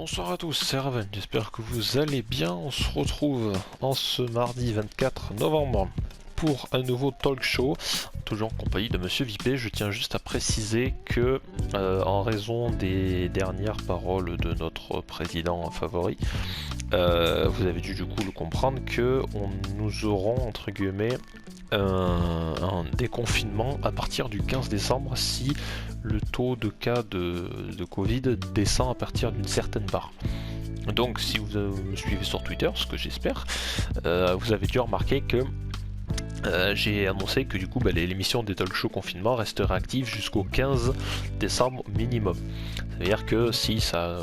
Bonsoir à tous, c'est Raven, j'espère que vous allez bien. On se retrouve en ce mardi 24 novembre pour un nouveau talk show, toujours en compagnie de Monsieur Vipé. Je tiens juste à préciser que, en raison des dernières paroles de notre président favori, vous avez dû du coup le comprendre que nous aurons entre guillemets un déconfinement à partir du 15 décembre si le taux de cas de Covid descend à partir d'une certaine barre. Donc si vous me suivez sur Twitter, ce que j'espère, vous avez dû remarquer que j'ai annoncé que du coup l'émission des talk show confinement resterait active jusqu'au 15 décembre minimum. Ça veut dire que si ça...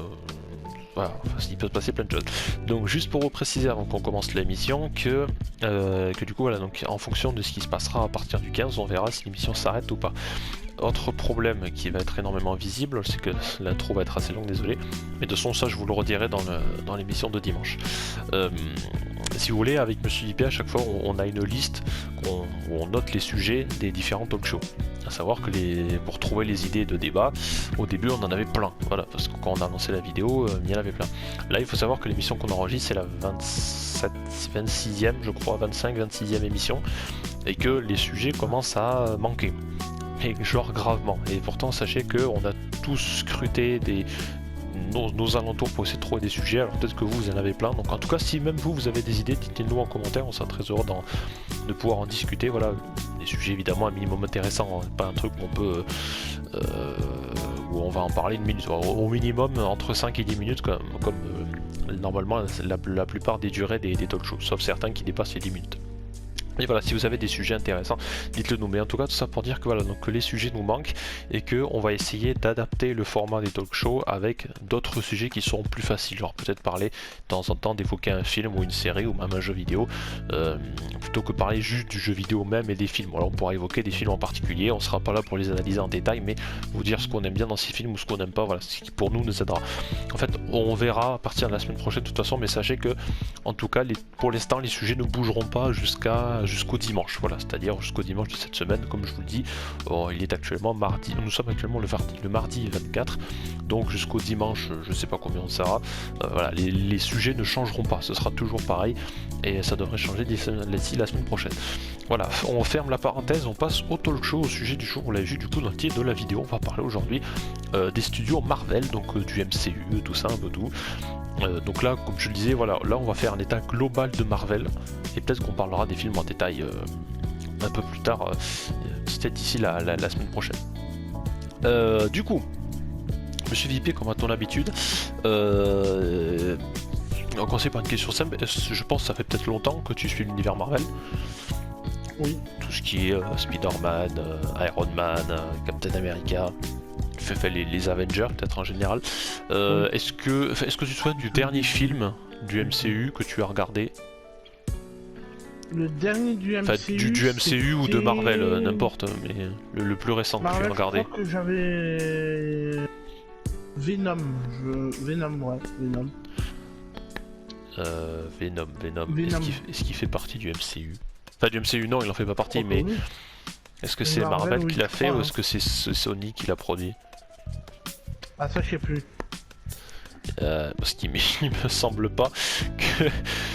voilà, il peut se passer plein de choses. Donc juste pour vous préciser avant qu'on commence l'émission que du coup voilà, donc en fonction de ce qui se passera à partir du 15, on verra si l'émission s'arrête ou pas. Autre problème qui va être énormément visible, c'est que l'intro va être assez longue, désolé, mais de toute façon ça je vous le redirai dans l'émission de dimanche. Si vous voulez, avec Monsieur IP, à chaque fois on a une liste où on note les sujets des différents talk shows. À savoir que pour trouver les idées de débat, au début on en avait plein, voilà, parce que quand on a annoncé la vidéo, il y en avait plein. Là il faut savoir que l'émission qu'on enregistre c'est la 26e je crois, 26e émission, et que les sujets commencent à manquer. Et genre gravement. Et pourtant sachez qu'on a tous scruté nos alentours pour essayer de trouver des sujets. Alors peut-être que vous en avez plein. Donc en tout cas si même vous avez des idées, dites-nous en commentaire. On sera très heureux de pouvoir en discuter. Voilà, des sujets évidemment un minimum intéressants, hein. Pas un truc qu'on peut où on va en parler une minute. Au minimum entre 5 et 10 minutes comme normalement la plupart des durées des talk shows, sauf certains qui dépassent les 10 minutes. Et voilà, si vous avez des sujets intéressants, dites-le nous. Mais en tout cas, tout ça pour dire que voilà, donc que les sujets nous manquent et que on va essayer d'adapter le format des talk shows avec d'autres sujets qui seront plus faciles. Genre peut-être parler de temps en temps d'évoquer un film ou une série ou même un jeu vidéo, plutôt que parler juste du jeu vidéo même et des films. Alors on pourra évoquer des films en particulier. On sera pas là pour les analyser en détail, mais vous dire ce qu'on aime bien dans ces films ou ce qu'on n'aime pas. Voilà, ce qui pour nous aidera. En fait, on verra à partir de la semaine prochaine de toute façon, mais sachez que en tout cas, pour l'instant, les sujets ne bougeront pas jusqu'au dimanche, voilà, c'est-à-dire jusqu'au dimanche de cette semaine, comme je vous le dis. Il est actuellement mardi, nous sommes actuellement le mardi 24, donc jusqu'au dimanche, je sais pas combien on sera, voilà, les sujets ne changeront pas, ce sera toujours pareil, et ça devrait changer d'ici la semaine prochaine. Voilà, on ferme la parenthèse, on passe au talk show, au sujet du jour. On l'a vu du coup dans le titre de la vidéo. On va parler aujourd'hui des studios Marvel, donc du MCU, tout ça, un peu tout. Donc là, comme je le disais, voilà, là on va faire un état global de Marvel, et peut-être qu'on parlera des films en détail un peu plus tard, peut-être d'ici la semaine prochaine. Du coup, Monsieur Vipé, comme à ton habitude, on commence par une question simple. Je pense que ça fait peut-être longtemps que tu suis l'univers Marvel. Oui. Tout ce qui est Spider-Man, Iron Man, Captain America, fait les Avengers peut-être en général. Oui. Est-ce que tu te souviens du dernier film du MCU que tu as regardé? Le dernier du MCU, enfin, du MCU ou de Marvel, n'importe, mais le plus récent Marvel, que tu as regardé. Je crois que j'avais Venom, ouais, Venom. Venom. Est-ce qu'il fait partie du MCU? Enfin, du MCU, non, il en fait pas partie, mais oui. est-ce que c'est Marvel qui l'a fait ou est-ce que c'est Sony qui l'a produit? Ah, ça, je sais plus. Parce qu'il me semble pas que...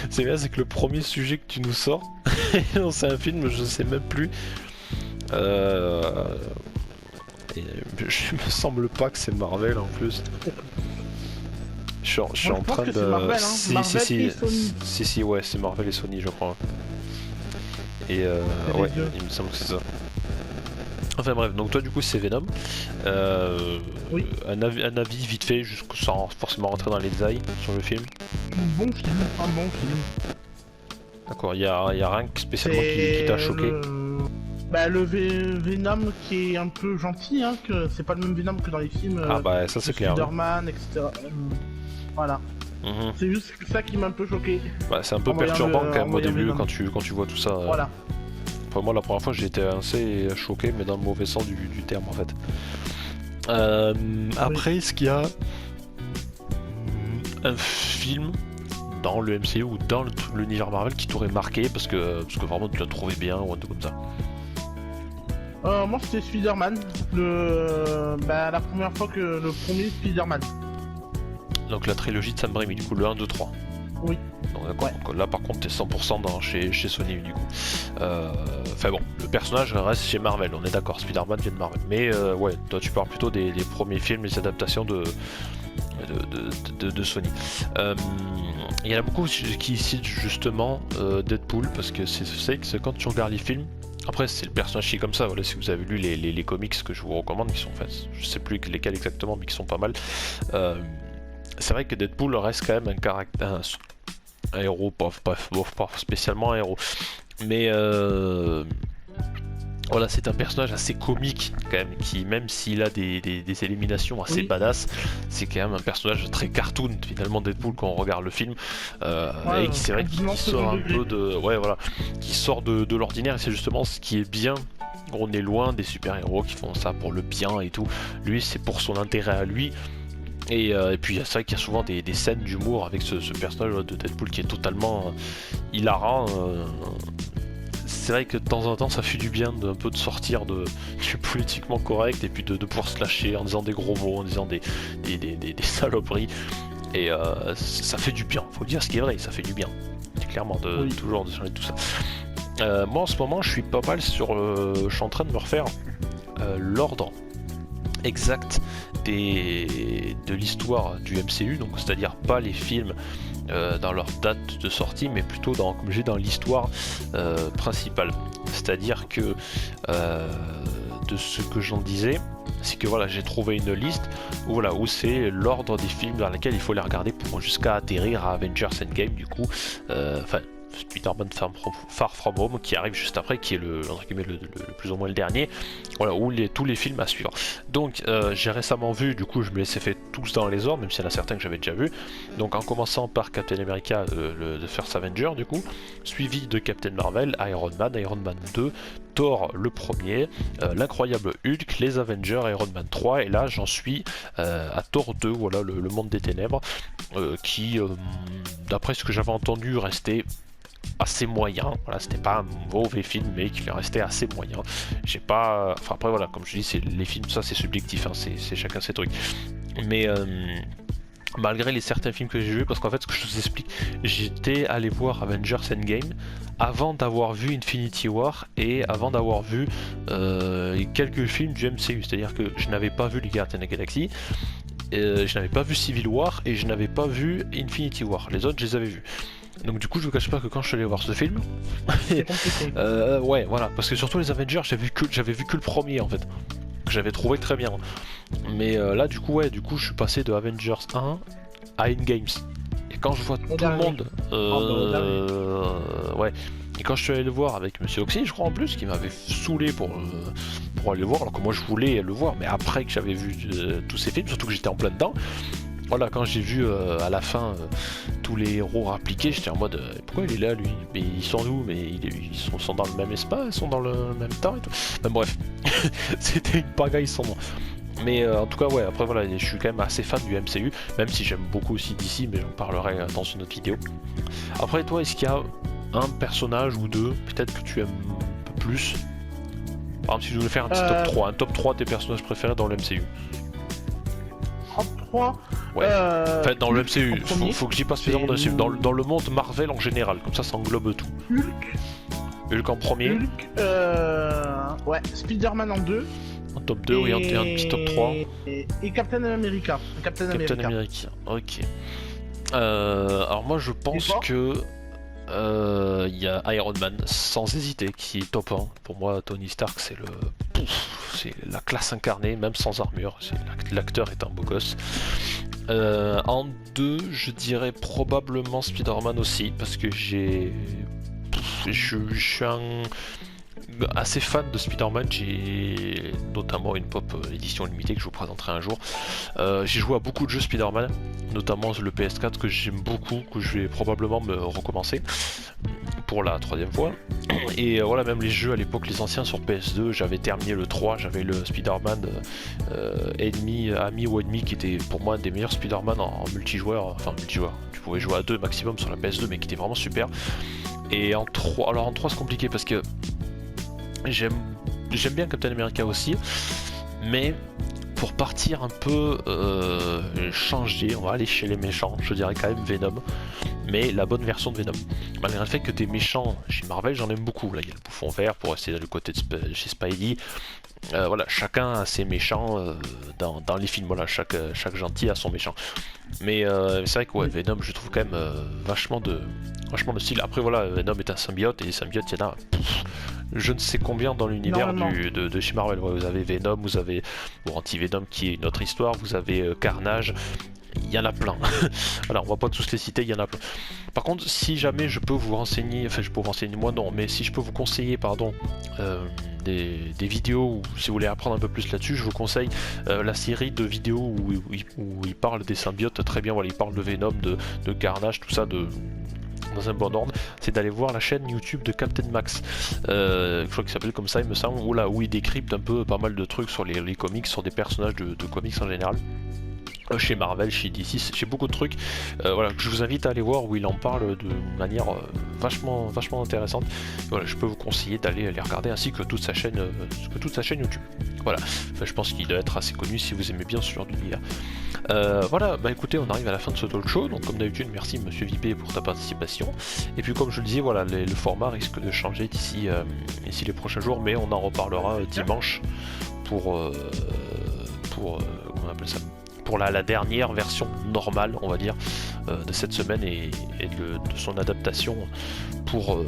C'est bien, c'est que le premier sujet que tu nous sors, c'est un film, je sais même plus. Je me semble pas que c'est Marvel en plus. Je suis en train de... Marvel, hein. Si, ouais, c'est Marvel et Sony, je crois. Et ouais, il me semble que c'est ça. Enfin bref, donc toi du coup c'est Venom. Oui. Un avis vite fait, sans forcément rentrer dans les détails sur le film. Un bon film. D'accord, y a rien spécialement qui t'a choqué. Le Venom qui est un peu gentil, hein, que c'est pas le même Venom que dans les films. Ah bah ça c'est clair. Spider-Man, etc. Voilà. C'est juste ça qui m'a un peu choqué. Bah, c'est un peu perturbant quand même au début quand tu vois tout ça. Voilà. Enfin, moi la première fois j'ai été assez choqué, mais dans le mauvais sens du terme en fait. Après, est-ce qu'il y a un film dans le MCU ou dans l'univers Marvel qui t'aurait marqué parce que vraiment tu l'as trouvé bien ou un truc comme ça? Moi c'était Spider-Man, la première fois que le premier Spider-Man. Donc la trilogie de Sam Raimi, du coup le 1, 2, 3. Oui. Donc, d'accord. Donc, là par contre t'es 100% chez Sony du coup. Enfin bon, le personnage reste chez Marvel, on est d'accord, Spider-Man vient de Marvel. Mais ouais, toi tu parles plutôt des premiers films, les adaptations de Sony. Il y en a beaucoup qui citent justement Deadpool, parce que c'est que quand tu regardes les films, après c'est le personnage qui est comme ça, voilà, si vous avez lu les comics que je vous recommande, qui sont faits, je sais plus lesquels exactement, mais qui sont pas mal. C'est vrai que Deadpool reste quand même un caractère, un héros, pas spécialement un héros, mais voilà, c'est un personnage assez comique quand même, qui même s'il a des éliminations assez badass, c'est quand même un personnage très cartoon finalement Deadpool quand on regarde le film, et qui c'est vrai qu'il sort un peu de, ouais voilà, qui sort de l'ordinaire, et c'est justement ce qui est bien. On est loin des super-héros qui font ça pour le bien et tout. Lui, c'est pour son intérêt à lui. Et puis c'est vrai qu'il y a souvent des scènes d'humour avec ce personnage de Deadpool qui est totalement hilarant. C'est vrai que de temps en temps ça fait du bien un peu de sortir du politiquement correct et puis de pouvoir se lâcher en disant des gros mots, en disant des saloperies. Et ça fait du bien, faut dire ce qui est vrai, ça fait du bien. C'est clairement toujours de changer tout ça. Moi en ce moment je suis pas mal je suis en train de me refaire l'ordre exact de l'histoire du MCU, donc c'est-à-dire pas les films dans leur date de sortie, mais plutôt comme j'ai dans l'histoire principale. C'est-à-dire que de ce que j'en disais, c'est que voilà, j'ai trouvé une liste où c'est l'ordre des films dans lesquels il faut les regarder jusqu'à atterrir à Avengers Endgame, du coup, Spider-Man Far From Home qui arrive juste après, qui est le plus ou moins le dernier, voilà, où tous les films à suivre. Donc j'ai récemment vu, du coup je me les ai fait tous dans les ordres, même s'il y en a certains que j'avais déjà vu. Donc en commençant par Captain America, The First Avenger du coup, suivi de Captain Marvel, Iron Man 2, Thor le premier, l'incroyable Hulk, les Avengers, Iron Man 3, et là j'en suis à Thor 2, voilà, le monde des ténèbres, qui d'après ce que j'avais entendu restait assez moyen. Voilà, c'était pas un mauvais film, mais qui restait assez moyen. J'ai pas, enfin après voilà, comme je dis, les films, ça c'est subjectif, hein, c'est chacun ses trucs. Mais malgré certains films que j'ai vus, parce qu'en fait ce que je vous explique, j'étais allé voir Avengers Endgame avant d'avoir vu Infinity War et avant d'avoir vu quelques films du MCU, c'est-à-dire que je n'avais pas vu les Gardiens de la Galaxie, je n'avais pas vu Civil War et je n'avais pas vu Infinity War. Les autres je les avais vus. Donc du coup je vous cache pas que quand je suis allé voir ce film, ouais voilà, parce que surtout les Avengers j'avais vu que le premier en fait, que j'avais trouvé très bien. Mais là du coup je suis passé de Avengers 1 à Endgame. Et quand je vois tout le monde, ouais. Et quand je suis allé le voir avec Monsieur Oxy, je crois en plus, qui m'avait saoulé pour aller le voir, alors que moi je voulais le voir, mais après que j'avais vu tous ces films, surtout que j'étais en plein dedans. Voilà, quand j'ai vu à la fin tous les héros appliqués, j'étais en mode pourquoi il est là lui? Mais ils sont où? Mais ils sont dans le même espace, ils sont dans le même temps et tout. Enfin, bref, c'était une pagaille sans nom. Mais en tout cas ouais, après voilà, je suis quand même assez fan du MCU, même si j'aime beaucoup aussi DC, mais j'en parlerai dans une autre vidéo. Après toi, est-ce qu'il y a un personnage ou deux, peut-être que tu aimes un peu plus? Par exemple si je voulais faire un petit top 3, un top 3 des personnages préférés dans le MCU. Top 3 Ouais, en fait dans le MCU, faut que j'y passe spécialement dans le monde Marvel en général, comme ça englobe tout. Hulk en premier. Ouais, Spider-Man en 2. En top 2, oui, un petit top 3. Et Captain America. Captain America, ok. Alors moi je pense que il y a Iron Man sans hésiter qui est top 1. Pour moi Tony Stark c'est la classe incarnée, même sans armure. L'acteur est un beau gosse. En 2 je dirais probablement Spider-Man aussi, parce que je suis assez fan de Spider-Man. J'ai notamment une pop édition limitée que je vous présenterai un jour. J'ai joué à beaucoup de jeux Spider-Man, notamment le PS4 que j'aime beaucoup, que je vais probablement me recommencer pour la 3e fois. Et voilà, même les jeux à l'époque, les anciens sur PS2, j'avais terminé le 3, j'avais le Spider-Man ami ou ennemi, qui était pour moi un des meilleurs Spider-Man en multijoueur, enfin multijoueur, tu pouvais jouer à 2 maximum sur la PS2, mais qui était vraiment super. Et en 3, alors en 3 c'est compliqué parce que j'aime bien Captain America aussi, mais pour partir un peu changer, on va aller chez les méchants, je dirais quand même Venom, mais la bonne version de Venom. Malgré le fait que des méchants chez Marvel, j'en aime beaucoup. Là, il y a le bouffon vert pour rester du côté de chez Spidey. Voilà, chacun a ses méchants dans les films. Voilà, chaque gentil a son méchant. Mais c'est vrai que ouais, Venom, je trouve quand même vachement de style. Après voilà, Venom est un symbiote et les symbiotes, il y en a je ne sais combien dans l'univers de chez Marvel. Ouais, vous avez Venom, vous avez Anti-Venom qui est une autre histoire, vous avez Carnage. Il y en a plein. Alors on va pas tous les citer, il y en a plein. Par contre, si jamais je peux vous renseigner, enfin je peux vous renseigner moi non, mais si je peux vous conseiller, pardon, des vidéos, ou si vous voulez apprendre un peu plus là-dessus, je vous conseille la série de vidéos où il parle des symbiotes très bien. Voilà, il parle de Venom, de Carnage, tout ça, dans un bon ordre, c'est d'aller voir la chaîne YouTube de Captain Max, je crois qu'il s'appelle comme ça il me semble, où il décrypte un peu pas mal de trucs sur les comics, sur des personnages de comics en général. Chez Marvel, chez DC, chez beaucoup de trucs, voilà, que je vous invite à aller voir, où il en parle de manière vachement intéressante. Voilà, je peux vous conseiller d'aller les regarder, ainsi que toute sa chaîne YouTube. Voilà, enfin, je pense qu'il doit être assez connu si vous aimez bien ce genre d'univers. Voilà, bah écoutez, on arrive à la fin de ce talk show, donc comme d'habitude, merci Monsieur Vipé pour ta participation. Et puis comme je le disais, voilà, le format risque de changer d'ici les prochains jours, mais on en reparlera dimanche pour comment on appelle ça, pour la dernière version normale, on va dire, de cette semaine et de son adaptation pour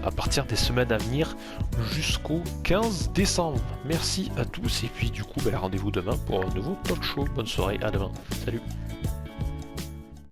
à partir des semaines à venir jusqu'au 15 décembre. Merci à tous et puis du coup rendez-vous demain pour un nouveau talk show. Bonne soirée, à demain. Salut.